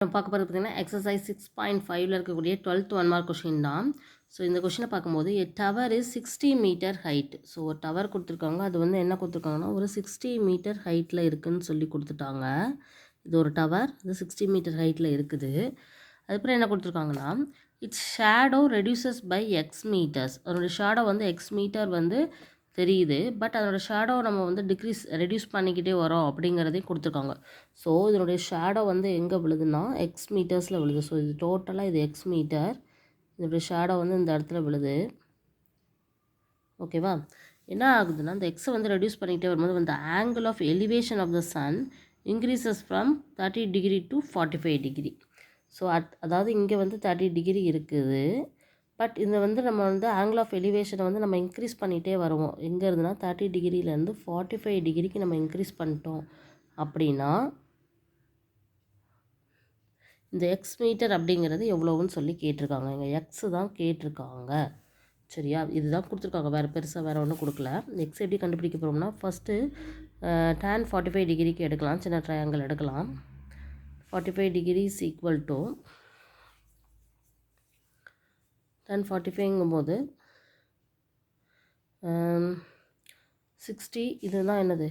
நம்ம பார்க்க போகிறது பார்த்திங்கன்னா எக்ஸசைஸ் 6.5ல் இருக்கக்கூடிய 12th 1 மார்க் கொஷின் தான். ஸோ இந்த கொஷினை பார்க்கும்போது tower is 60 meter height. So ஒரு டவர் கொடுத்துருக்காங்க, அது வந்து என்ன கொடுத்துருக்காங்கன்னா ஒரு 60 மீட்டர் ஹைட்டில் இருக்குதுன்னு சொல்லி கொடுத்துட்டாங்க. இது ஒரு டவர், இது 60 மீட்டர் ஹைட்டில் இருக்குது. அதுக்கப்புறம் என்ன கொடுத்துருக்காங்கன்னா it's shadow reduces by x meters. அதனுடைய ஷேடோ வந்து எக்ஸ் மீட்டர் வந்து தெரியுது, பட் அதனோட ஷேடோ நம்ம வந்து ரெடியூஸ் பண்ணிக்கிட்டே வரோம் அப்படிங்கிறதையும் கொடுத்துருக்காங்க. ஸோ இதனுடைய ஷேடோ வந்து எங்கே விழுதுன்னா எக்ஸ் மீட்டர்ஸில் விழுது. ஸோ இது டோட்டலாக இது எக்ஸ் மீட்டர், இதனுடைய ஷேடோ வந்து இந்த இடத்துல விழுது. ஓகேவா? என்ன ஆகுதுன்னா இந்த எக்ஸை வந்து ரெடியூஸ் பண்ணிக்கிட்டே வரும்போது இந்த angle of elevation of the sun increases from 30 degree to 45 degree. So அதாவது இங்கே வந்து 30 டிகிரி இருக்குது, பட் இந்த வந்து நம்ம வந்து ஆங்கிள் ஆஃப் எலிவேஷனை வந்து நம்ம இன்க்ரீஸ் பண்ணிகிட்டே வருவோம். எங்கே இருந்துன்னா 30 டிகிரிலேருந்து 45 டிகிரிக்கு நம்ம இன்க்ரீஸ் பண்ணிட்டோம் அப்படின்னா இந்த எக்ஸ் மீட்டர் அப்படிங்கிறது எவ்வளோன்னு சொல்லி கேட்டிருக்காங்க. இங்கே எக்ஸு தான் கேட்டிருக்காங்க. சரியா? இதுதான் கொடுத்துருக்காங்க, வேறு பெருசாக வேறு ஒன்றும் கொடுக்கல. எக்ஸ் எப்படி கண்டுபிடிக்க போகிறோம்னா ஃபஸ்ட்டு tan 45 டிகிரிக்கு எடுக்கலாம், சின்ன ட்ரையாங்கிள் எடுக்கலாம். 45 degree is equal to tan 45ங்கும்போது 60, இதுதான் என்னது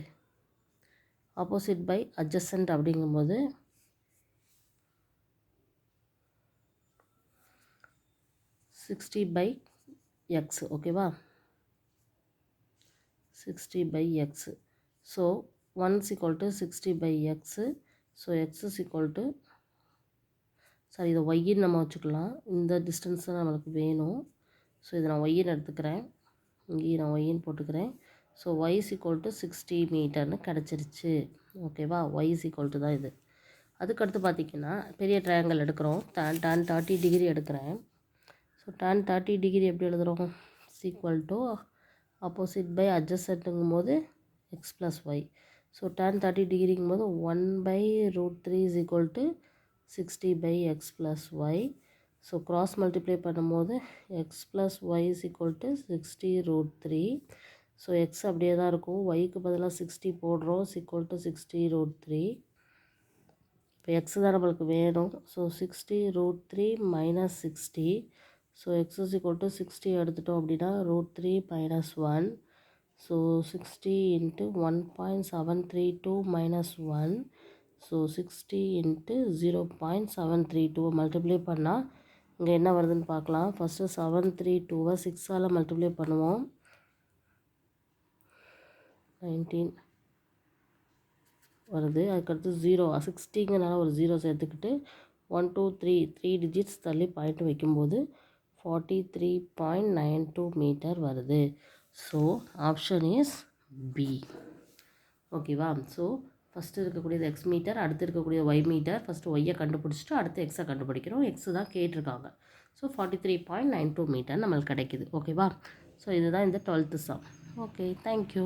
ஆப்போசிட் பை அட்ஜசன்ட் அப்படிங்கும்போது 60 பை எக்ஸ். ஓகேவா? 60 by x. So 1 is equal to 60 by x. So x is equal to sorry இதை ஒய்ன்னு நம்ம வச்சுக்கலாம். இந்த டிஸ்டன்ஸ் தான் நம்மளுக்கு வேணும். ஸோ இதை நான் ஒய்ன்னு எடுத்துக்கிறேன், இங்கேயும் நான் ஒய்ன்னு போட்டுக்கிறேன். So y is equal to 60 மீட்டர்னு கிடச்சிருச்சு. ஓகேவா? ஒய் இஸ் ஈக்குவல் டு தான் இது. அதுக்கடுத்து பார்த்திங்கன்னா பெரிய ட்ரையாங்கிள் எடுக்கிறோம், tan 30 டிகிரி எடுக்கிறேன். ஸோ tan 30 டிகிரி எப்படி எழுதுகிறோம்? Is equal to opposite by அட்ஜசன்ட்டுங்கும் போது X plus Y. So tan 30 டிகிரிங்கும் போது 1/√3 is equal to 60 by X plus Y. So cross multiply பண்ணும்போது X plus Y is equal to 60√3. So X அப்படியே தான் இருக்கும், ஒய்க்கு பதிலாக 60 போடுறோம், இஸ் ஈக்குவல் டு 60√3. இப்போ எக்ஸ் தான் நம்மளுக்கு வேணும். So 60√3 minus 60. So x is equal to 60 எடுத்துட்டோம் அப்படின்னா √3 minus 1. So 60 into 1.732 minus 1. So 60 into 0.732 multiply பண்ணால் இங்கே என்ன வருதுன்னு பார்க்கலாம். ஃபஸ்ட்டு 732வை 6ஆல் மல்டிப்ளை பண்ணுவோம், 19 வருது. அதுக்கடுத்து 0, 60ங்கனால ஒரு 0 சேர்த்துக்கிட்டு 1 2 3 டிஜிட்ஸ் தள்ளி பாயிண்ட் வைக்கும்போது 43.92 மீட்டர் வருது. So option is B. ஓகேவா? ஸோ ஃபஸ்ட்டு இருக்கக்கூடியது எக்ஸ் மீட்டர், அடுத்து இருக்கக்கூடிய ஒய் மீட்டர். ஃபஸ்ட்டு ஒய்யை கண்டுபிடிச்சிட்டு அடுத்து எக்ஸை கண்டுபிடிக்கிறோம். எக்ஸு தான் கேட்டிருக்காங்க. ஸோ 43.92 மீட்டர் நம்மளுக்கு கிடைக்குது. ஓகேவா? ஸோ இதுதான் இந்த 12th சம். Okay, thank you.